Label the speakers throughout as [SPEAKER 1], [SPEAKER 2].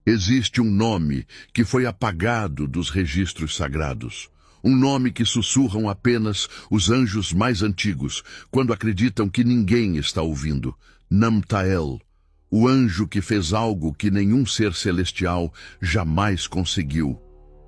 [SPEAKER 1] Existe um nome que foi apagado dos registros sagrados. Um nome que sussurram apenas os anjos mais antigos, quando acreditam que ninguém está ouvindo. Namtael, o anjo que fez algo que nenhum ser celestial jamais conseguiu,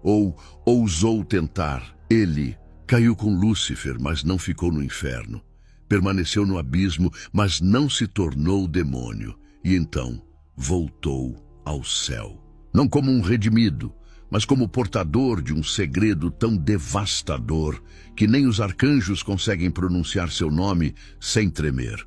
[SPEAKER 1] ou ousou tentar. Ele caiu com Lúcifer, mas não ficou no inferno. Permaneceu no abismo, mas não se tornou demônio. E então voltou ao céu. Não como um redimido, mas como portador de um segredo tão devastador que nem os arcanjos conseguem pronunciar seu nome sem tremer.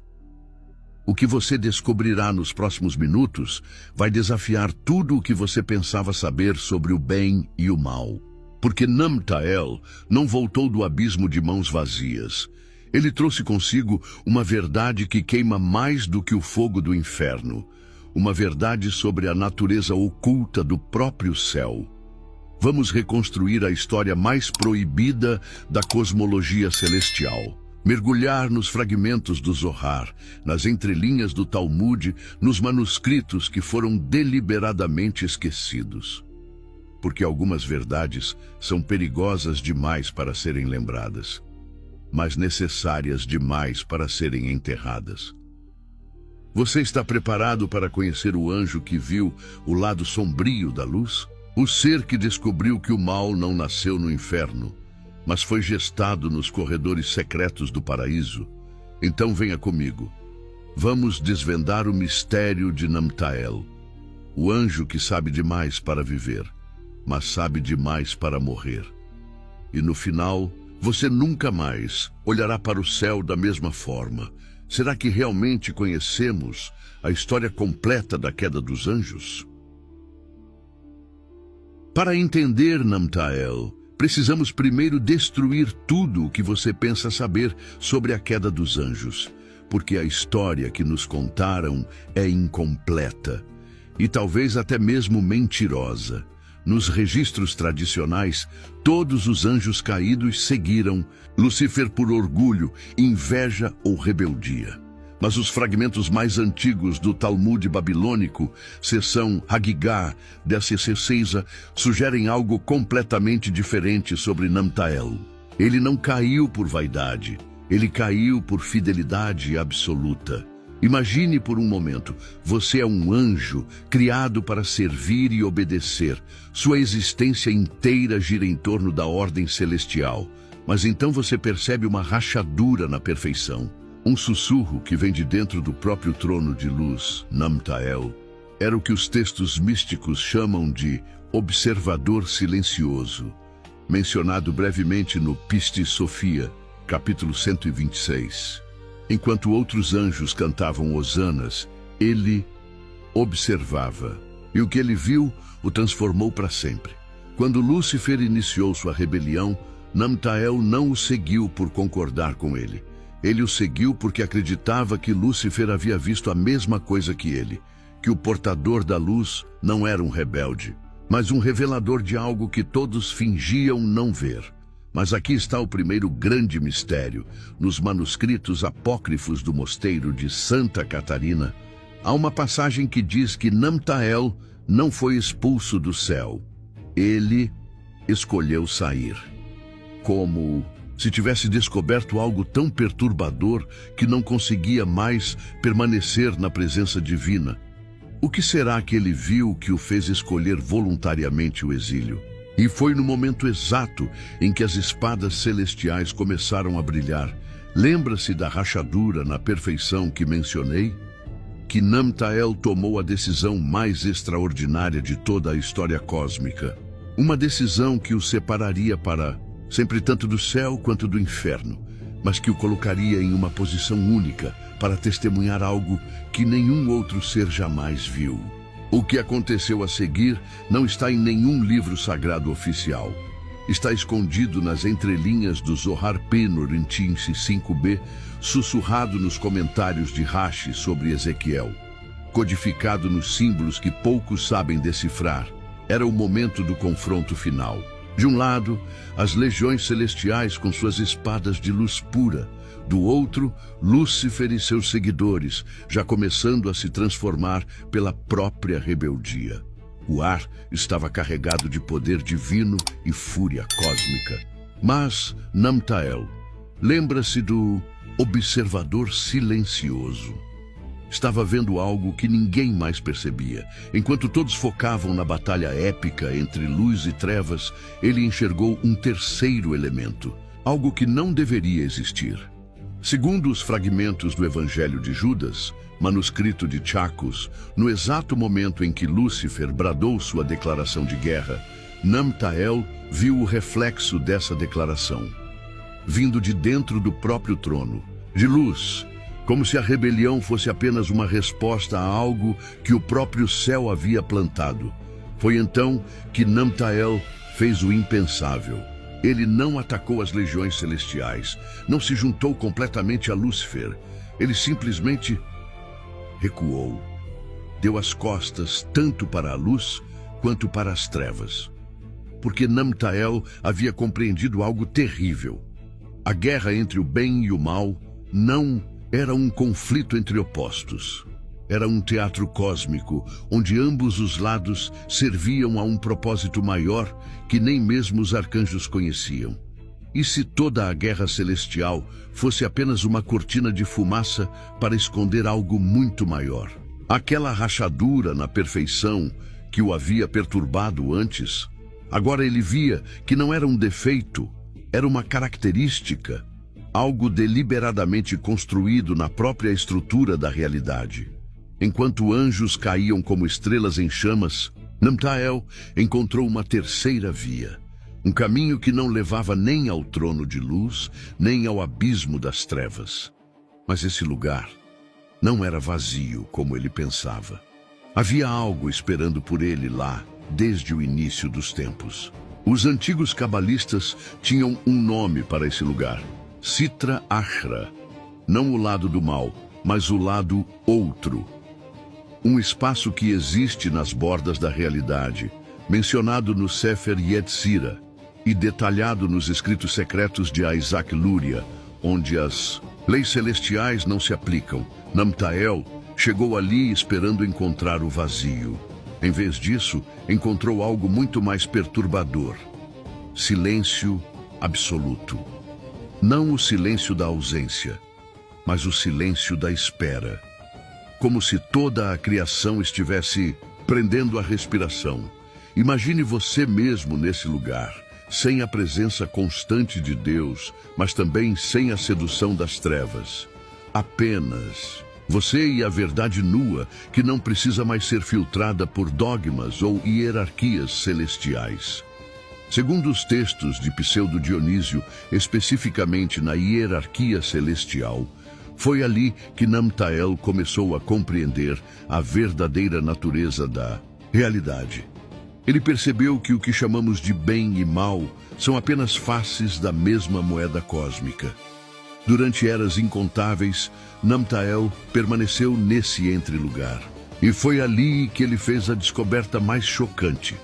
[SPEAKER 1] O que você descobrirá nos próximos minutos vai desafiar tudo o que você pensava saber sobre o bem e o mal. Porque Namtael não voltou do abismo de mãos vazias. Ele trouxe consigo uma verdade que queima mais do que o fogo do inferno. Uma verdade sobre a natureza oculta do próprio céu. Vamos reconstruir a história mais proibida da cosmologia celestial. Mergulhar nos fragmentos do Zohar, nas entrelinhas do Talmud, nos manuscritos que foram deliberadamente esquecidos. Porque algumas verdades são perigosas demais para serem lembradas, mas necessárias demais para serem enterradas. Você está preparado para conhecer o anjo que viu o lado sombrio da luz? O ser que descobriu que o mal não nasceu no inferno, mas foi gestado nos corredores secretos do paraíso? Então venha comigo. Vamos desvendar o mistério de Namtael, o anjo que sabe demais para viver, mas sabe demais para morrer. E no final, você nunca mais olhará para o céu da mesma forma. Será que realmente conhecemos a história completa da queda dos anjos? Para entender Namtael, precisamos primeiro destruir tudo o que você pensa saber sobre a queda dos anjos, porque a história que nos contaram é incompleta e talvez até mesmo mentirosa. Nos registros tradicionais, todos os anjos caídos seguiram Lúcifer por orgulho, inveja ou rebeldia. Mas os fragmentos mais antigos do Talmud babilônico, seção Hagigá, 16, sugerem algo completamente diferente sobre Namtael. Ele não caiu por vaidade, ele caiu por fidelidade absoluta. Imagine por um momento, você é um anjo criado para servir e obedecer. Sua existência inteira gira em torno da ordem celestial. Mas então você percebe uma rachadura na perfeição. Um sussurro que vem de dentro do próprio trono de luz, Namtael, era o que os textos místicos chamam de observador silencioso, mencionado brevemente no Piste Sofia, capítulo 126. Enquanto outros anjos cantavam hosanas, ele observava, e o que ele viu o transformou para sempre. Quando Lúcifer iniciou sua rebelião, Namtael não o seguiu por concordar com ele. Ele o seguiu porque acreditava que Lúcifer havia visto a mesma coisa que ele, que o portador da luz não era um rebelde, mas um revelador de algo que todos fingiam não ver. Mas aqui está o primeiro grande mistério. Nos manuscritos apócrifos do mosteiro de Santa Catarina, há uma passagem que diz que Namtael não foi expulso do céu. Ele escolheu sair. Como se tivesse descoberto algo tão perturbador que não conseguia mais permanecer na presença divina. O que será que ele viu que o fez escolher voluntariamente o exílio? E foi no momento exato em que as espadas celestiais começaram a brilhar. Lembra-se da rachadura na perfeição que mencionei? Que Namtael tomou a decisão mais extraordinária de toda a história cósmica. Uma decisão que o separaria para sempre tanto do céu quanto do inferno, mas que o colocaria em uma posição única para testemunhar algo que nenhum outro ser jamais viu. O que aconteceu a seguir não está em nenhum livro sagrado oficial. Está escondido nas entrelinhas do Zohar Penorintinse 5b, sussurrado nos comentários de Rashi sobre Ezequiel, codificado nos símbolos que poucos sabem decifrar. Era o momento do confronto final. De um lado, as legiões celestiais com suas espadas de luz pura. Do outro, Lúcifer e seus seguidores, já começando a se transformar pela própria rebeldia. O ar estava carregado de poder divino e fúria cósmica. Mas Namtael lembra-se do observador silencioso. Estava vendo algo que ninguém mais percebia. Enquanto todos focavam na batalha épica entre luz e trevas, ele enxergou um terceiro elemento, algo que não deveria existir. Segundo os fragmentos do Evangelho de Judas, manuscrito de Chacos, no exato momento em que Lúcifer bradou sua declaração de guerra, Namtael viu o reflexo dessa declaração, vindo de dentro do próprio trono, de luz, como se a rebelião fosse apenas uma resposta a algo que o próprio céu havia plantado. Foi então que Namtael fez o impensável. Ele não atacou as legiões celestiais, não se juntou completamente a Lúcifer. Ele simplesmente recuou. Deu as costas tanto para a luz quanto para as trevas. Porque Namtael havia compreendido algo terrível. A guerra entre o bem e o mal não era um conflito entre opostos. Era um teatro cósmico, onde ambos os lados serviam a um propósito maior que nem mesmo os arcanjos conheciam. E se toda a guerra celestial fosse apenas uma cortina de fumaça para esconder algo muito maior? Aquela rachadura na perfeição que o havia perturbado antes, agora ele via que não era um defeito, era uma característica, algo deliberadamente construído na própria estrutura da realidade. Enquanto anjos caíam como estrelas em chamas, Namtael encontrou uma terceira via, um caminho que não levava nem ao trono de luz, nem ao abismo das trevas. Mas esse lugar não era vazio como ele pensava. Havia algo esperando por ele lá, desde o início dos tempos. Os antigos cabalistas tinham um nome para esse lugar: Sitra Achra, não o lado do mal, mas o lado outro. Um espaço que existe nas bordas da realidade, mencionado no Sefer Yetzirah e detalhado nos escritos secretos de Isaac Luria, onde as leis celestiais não se aplicam. Namtael chegou ali esperando encontrar o vazio. Em vez disso, encontrou algo muito mais perturbador: silêncio absoluto. Não o silêncio da ausência, mas o silêncio da espera. Como se toda a criação estivesse prendendo a respiração. Imagine você mesmo nesse lugar, sem a presença constante de Deus, mas também sem a sedução das trevas. Apenas você e a verdade nua, que não precisa mais ser filtrada por dogmas ou hierarquias celestiais. Segundo os textos de Pseudo Dionísio, especificamente na hierarquia celestial, foi ali que Namtael começou a compreender a verdadeira natureza da realidade. Ele percebeu que o que chamamos de bem e mal são apenas faces da mesma moeda cósmica. Durante eras incontáveis, Namtael permaneceu nesse entrelugar. E foi ali que ele fez a descoberta mais chocante.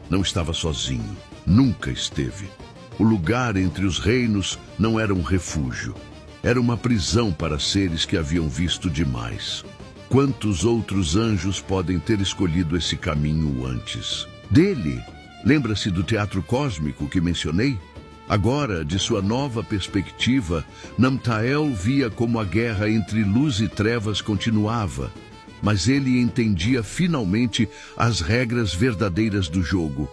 [SPEAKER 1] Não estava sozinho, nunca esteve. O lugar entre os reinos não era um refúgio. Era uma prisão para seres que haviam visto demais. Quantos outros anjos podem ter escolhido esse caminho antes dele? Lembra-se do teatro cósmico que mencionei? Agora, de sua nova perspectiva, Namtael via como a guerra entre luz e trevas continuava, mas ele entendia finalmente as regras verdadeiras do jogo.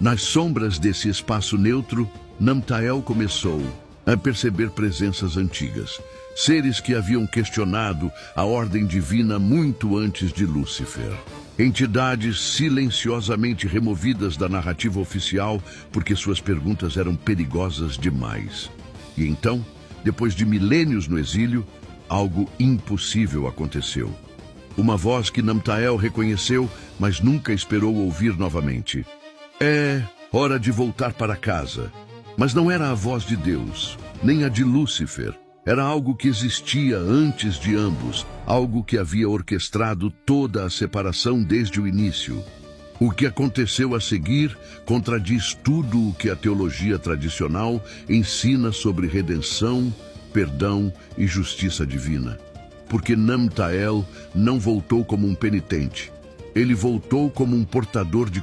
[SPEAKER 1] Nas sombras desse espaço neutro, Namtael começou a perceber presenças antigas, seres que haviam questionado a ordem divina muito antes de Lúcifer. Entidades silenciosamente removidas da narrativa oficial porque suas perguntas eram perigosas demais. E então, depois de milênios no exílio, algo impossível aconteceu. Uma voz que Namtael reconheceu, mas nunca esperou ouvir novamente. É hora de voltar para casa. Mas não era a voz de Deus, nem a de Lúcifer. Era algo que existia antes de ambos, algo que havia orquestrado toda a separação desde o início. O que aconteceu a seguir contradiz tudo o que a teologia tradicional ensina sobre redenção, perdão e justiça divina. Porque Namtael não voltou como um penitente. Ele voltou como um portador de